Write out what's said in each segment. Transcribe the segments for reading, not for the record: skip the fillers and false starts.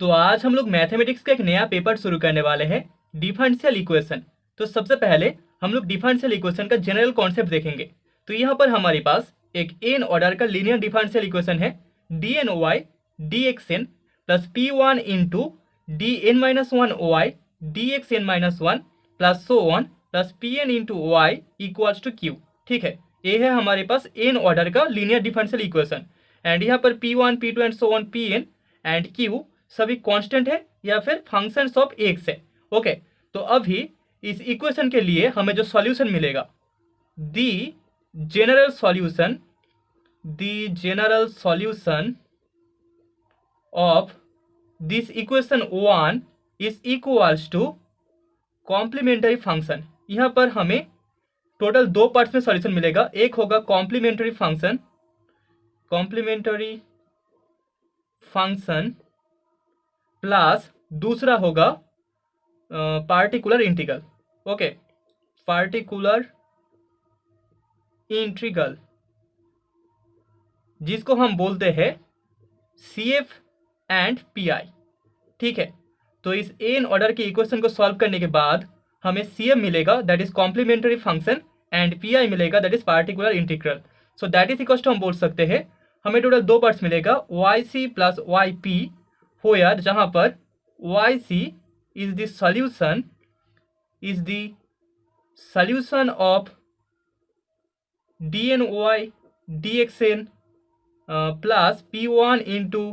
तो आज हम लोग मैथमेटिक्स का एक नया पेपर शुरू करने वाले हैं, डिफरेंशियल इक्वेशन। तो सबसे पहले हम लोग डिफरेंशियल इक्वेशन का जनरल कॉन्सेप्ट देखेंगे। तो यहाँ पर हमारे पास एक एन ऑर्डर का लीनियर डिफरेंशियल इक्वेशन है, d n o y d x n plus p one into d n minus one o y d x n minus one plus so one plus p n into o y equals to q. ठीक है, ये है हमारे पास n order का linear differential equation. And यहाँ पर p one p two and so one p n and q सभी कांस्टेंट है या फिर फंक्शंस ऑफ एक्स है। ओके, तो अभी इस इक्वेशन के लिए हमें जो सॉल्यूशन मिलेगा, the general solution of this equation one is equals to complementary function. यहाँ पर हमें टोटल दो पार्ट्स में सॉल्यूशन मिलेगा। एक होगा कॉम्प्लीमेंट्री फंक्शन प्लस दूसरा होगा particular integral. Okay, particular integral जिसको हम बोलते हैं CF एंड PI। ठीक है, तो इस एन ऑर्डर के इक्वेशन को सॉल्व करने के बाद हमें CF मिलेगा, that is complementary function, and PI मिलेगा, that is particular integral. So that is equal to हम बोल सकते हैं हमें टोटल दो पार्ट्स मिलेगा, YC प्लस YP, होयर जहां पर YC is the solution of dny dxn plus p1 into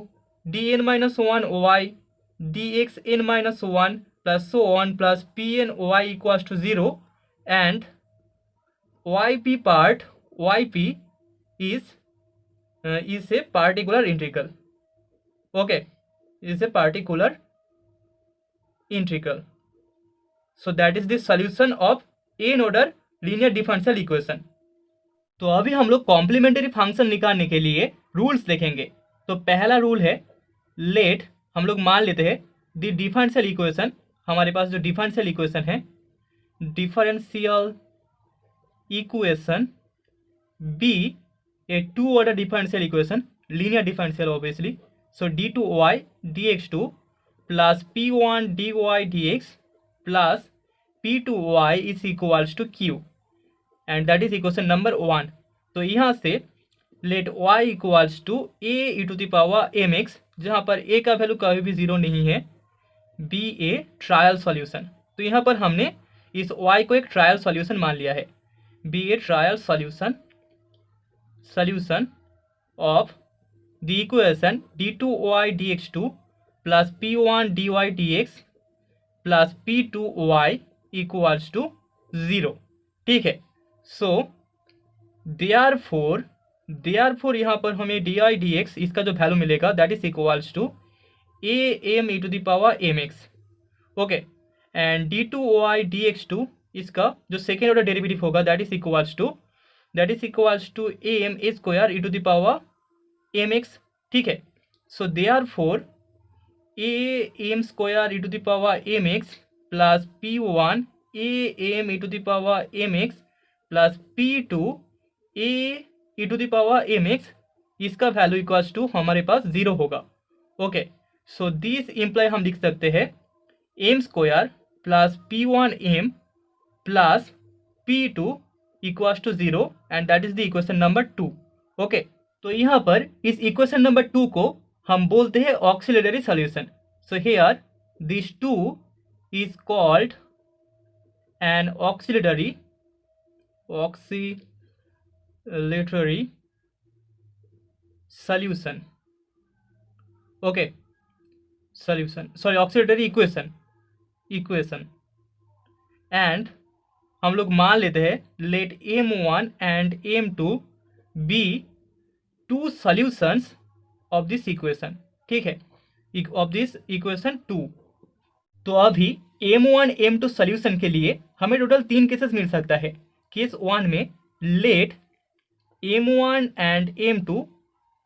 dn minus 1 y dxn minus 1 plus so on plus pn y equals to 0, and yp part yp is a particular integral. Okay, is a particular integral. So that is the solution of n order linear differential equation. तो अभी हम लोग complementary function निकालने के लिए rules देखेंगे। तो पहला रूल है, लेट हम लोग मान लेते हैं द डिफरेंशियल इक्वेशन, हमारे पास जो डिफरेंशियल इक्वेशन है, differential equation be a two order differential equation, linear differential obviously. So d2y dx2 plus p1 dy dx plus p2y is equals to q, and that is equation number 1। तो यहाँ से let y equals to a e to the power mx, जहाँ पर a का value कभी भी zero नहीं है, बी ए ट्रायल सॉल्यूशन। तो यहाँ पर हमने इस y को एक ट्रायल सॉल्यूशन मान लिया है, be a trial solution of the equation d2y dx2 plus p1 dy dx plus p2y equals to 0। ठीक है, सो देयरफॉर यहाँ पर हमें dy dx इसका जो वैल्यू मिलेगा that is equals to am e to the power mx। Okay, and d2y dx2 इसका जो सेकेंड ऑर्डर डेरिवेटिव होगा that is equals to am square e to the power mx। ठीक है, so therefore am square e to the power mx plus p1 am e to the power mx plus p2 a e to the power mx, इसका value equals to हमारे पास 0 होगा। Okay, so this imply हम लिख सकते हैं m square plus p1 m plus p2 equals to 0, and that is the equation number 2। Okay, तो यहाँ पर इस इक्वेशन नंबर 2 को हम बोलते हैं auxiliary solution. So here this 2 is called an auxiliary solution. Okay, auxiliary equation. And हम लोग मान लेते हैं let m1 and m2 be two solutions of this equation. ठीक है, ऑफ दिस इक्वेशन 2। तो अभी m1 m2 सॉल्यूशन के लिए हमें टोटल 3 केसेस मिल सकता है। केस 1 में लेट m1 एंड m2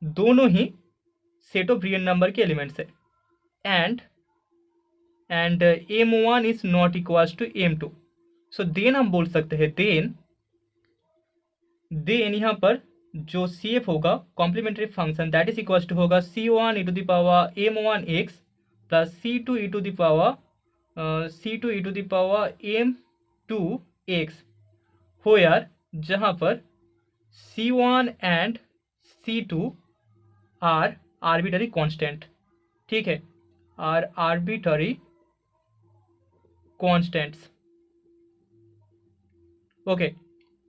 दोनों ही सेट ऑफ रियल नंबर के एलिमेंट्स है, and m1 is not equals to m2। So then हम बोल सकते हैं देन यहाँ पर जो CF होगा complementary function that is equals to होगा C1 e to the power m1x plus C2 e to the power m2x, where जहाँ पर C1 and C2 are arbitrary constant, ठीक है, आर आर्बिटरी कांस्टेंट्स। ओके,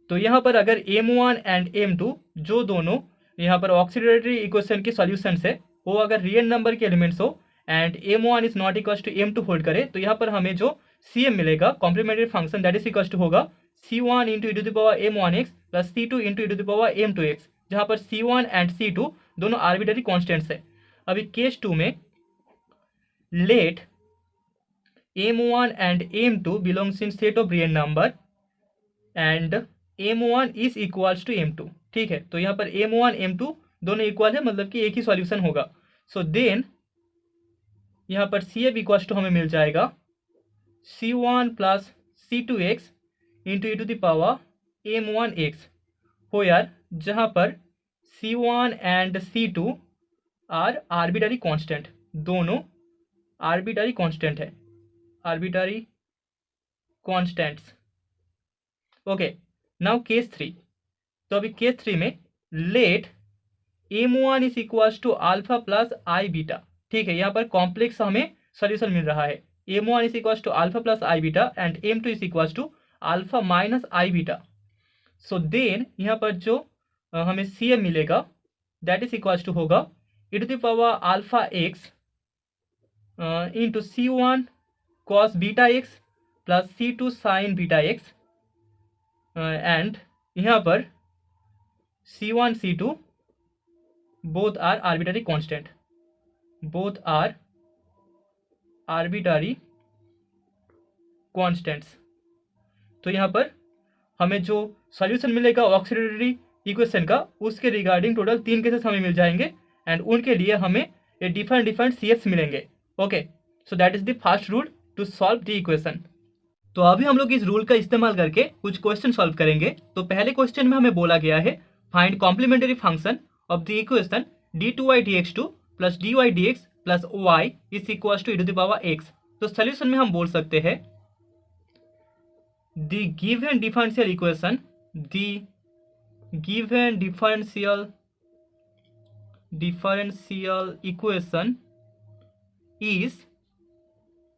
तो यहाँ पर अगर m1 एंड m2 जो दोनों यहाँ पर ऑक्सीलरी इक्वेशन के सॉल्यूशंस है वो अगर रियल नंबर के एलिमेंट्स हो and m1 is not equal to m2 hold करे, तो यहाँ पर हमें जो cm मिलेगा complementary function that is equal to होगा c1 into e to the power m1x plus c2 into e to the power m2x, जहाँ पर c1 एंड c2 दोनों आर्बिटरी कॉन्स्टेंट्स है। अभी केस 2 में let m1 and m2 belongs in set of real number and m1 is equals to m2, ठीक है, तो यहाँ पर m1 m2 दोनों इक्वल है, मतलब कि एक ही सॉल्यूशन होगा। सो देन यहाँ पर CF इक्वल्स टू हमें मिल जाएगा C1 plus C2x into e to the power m1x, हो यार जहाँ पर C1 and C2 are arbitrary constant, दोनों आर्बिटरी कांस्टेंट है, arbitrary constants. Okay, now case 3। तो अभी केस 3 में let m1 is equals to alpha plus i beta, ठीक है, यहाँ पर कॉम्प्लेक्स हमें सॉल्यूशन मिल रहा है, m1 is equals to alpha plus i beta and m2 is equals to alpha minus i beta. So then यहाँ पर जो हमें cm मिलेगा दैट इज इक्वल्स टू होगा e to the power alpha x into C1 cos beta x plus C2 sine beta x and यहाँ पर C1 C2 both are arbitrary constant, both are arbitrary constants. तो यहाँ पर हमें जो solution मिलेगा auxiliary equation का उसके रिगार्डिंग टोटल 3 केसेस हमें मिल जाएंगे एंड उनके लिए हमें ये डिफरेंट CFs मिलेंगे। Okay, so that is the first rule to solve the equation. तो अभी हम लोग इस रूल का इस्तेमाल करके कुछ क्वेश्चन सॉल्व करेंगे। तो पहले क्वेश्चन में हमें बोला गया है find complementary function of the equation d2y dx2 plus dy dx plus y is equal to e to the power x। तो सोल्यूशन में हम बोल सकते हैं the given differential equation, the given differential equation is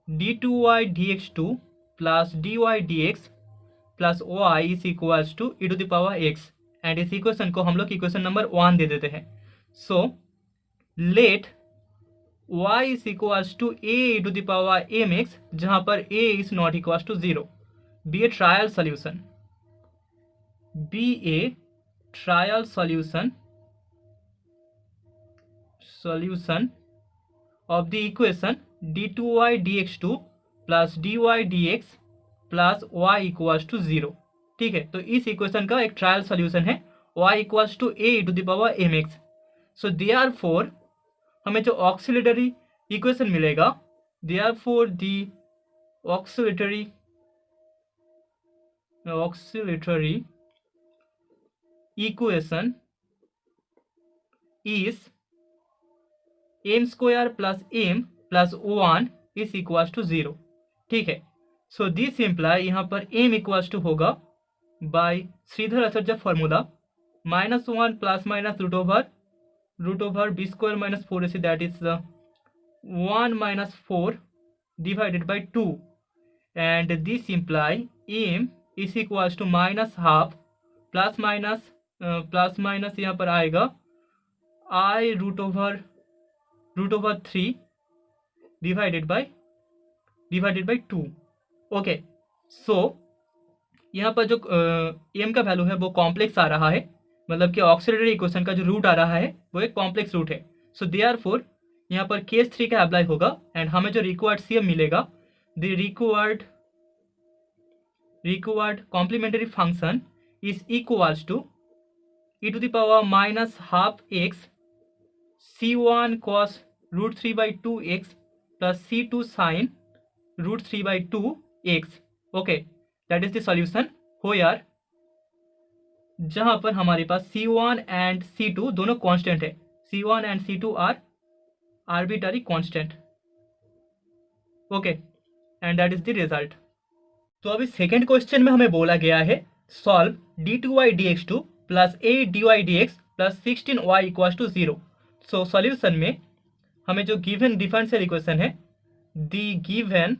d2y dx2 plus dy dx plus y is equals to e to the power x and इस equation को हम लोग इक्वेशन नंबर 1 दे देते हैं। So late y is equals to a e to the power mx, जहाँ पर a is not equals to 0, be a trial solution, be a trial solution of the equation d2y dx2 plus dy dx plus y equals to 0, ठीक है। तो इस equation का एक trial solution है y equals to a to the power mx। So therefore हमें जो auxiliary equation मिलेगा, therefore the auxiliary equation is m square plus m plus 1 is equals to 0, ठीक है। सो दिस इम्प्लाई यहाँ पर m इक्वल्स टू होगा by Shridhar Acharya formula -1 plus minus root over b square minus 4ac, that is 1 minus 4 divided by 2 and this imply m is equals to minus half plus minus यहाँ पर आएगा i root over 3 divided by 2। Okay, so यहाँ पर जो m का value है वो complex आ रहा है, मतलब कि ऑक्सीलरी इक्वेशन का जो रूट आ रहा है वो एक कॉम्प्लेक्स रूट है। सो देयरफॉर यहाँ पर केस 3 का अप्लाई होगा एंड हमें जो रिक्वायर्ड CM मिलेगा, the required complementary function is equals to e to the power minus half x C1 cos root 3 by 2x plus C2 sine root 3 by 2x। Okay, that is the solution हो यार, जहां पर हमारे पास C1 and C2 दोनों constant है, C1 and C2 are arbitrary constant. Okay, and that is the result. तो अभी second question में हमें बोला गया है solve d2y dx2 plus 8 dy dx plus 16y equals to 0। So solution में हमें जो गिवन डिफरेंशियल इक्वेशन है, the given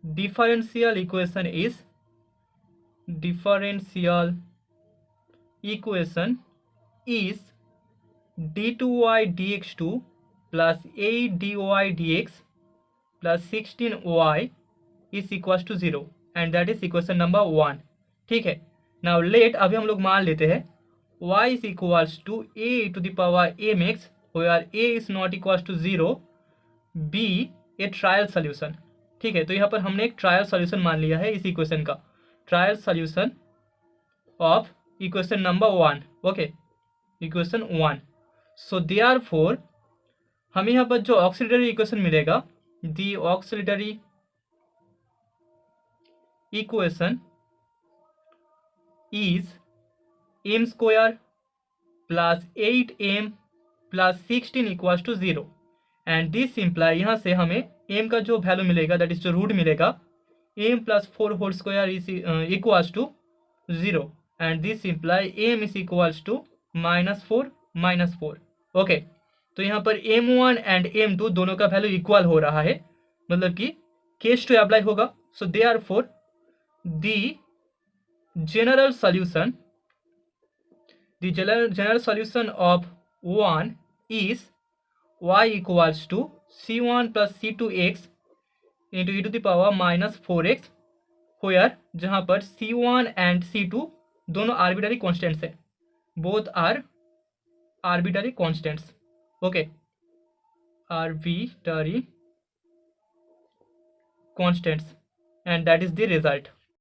differential equation is d2y dx2 plus 8 dy dx plus 16y is equals to 0 and that is equation number 1। ठीक है, now let अभी हम लोग मान लेते हैं y is equals to a to the power mx where a is not equals to 0 b a trial solution. ठीक है, तो यहाँ पर हमने एक ट्रायल सॉल्यूशन मान लिया है इस इक्वेशन का, trial solution of equation number 1। Okay, equation 1। So therefore हमें यहाँ पर जो ऑक्सीलरी इक्वेशन मिलेगा, the auxiliary equation is m square plus 8m plus 16 equals to 0 and this imply, यहाँ से हमें m का जो वैल्यू मिलेगा दैट इज जो रूट मिलेगा, m plus 4 whole square is equals to 0 and this imply m is equals to -4। Okay, तो यहाँ पर m1 एंड m2 दोनों का वैल्यू इक्वल हो रहा है, मतलब कि केस टू अप्लाई होगा। So therefore the general solution of 1 is y equals to c1 plus c2x into e to the power -4x, where जहाँ पर c1 एंड c2 दोनों आर्बिटरी कॉन्स्टेंट्स है, both are arbitrary constants. Okay, arbitrary constants and that is the result.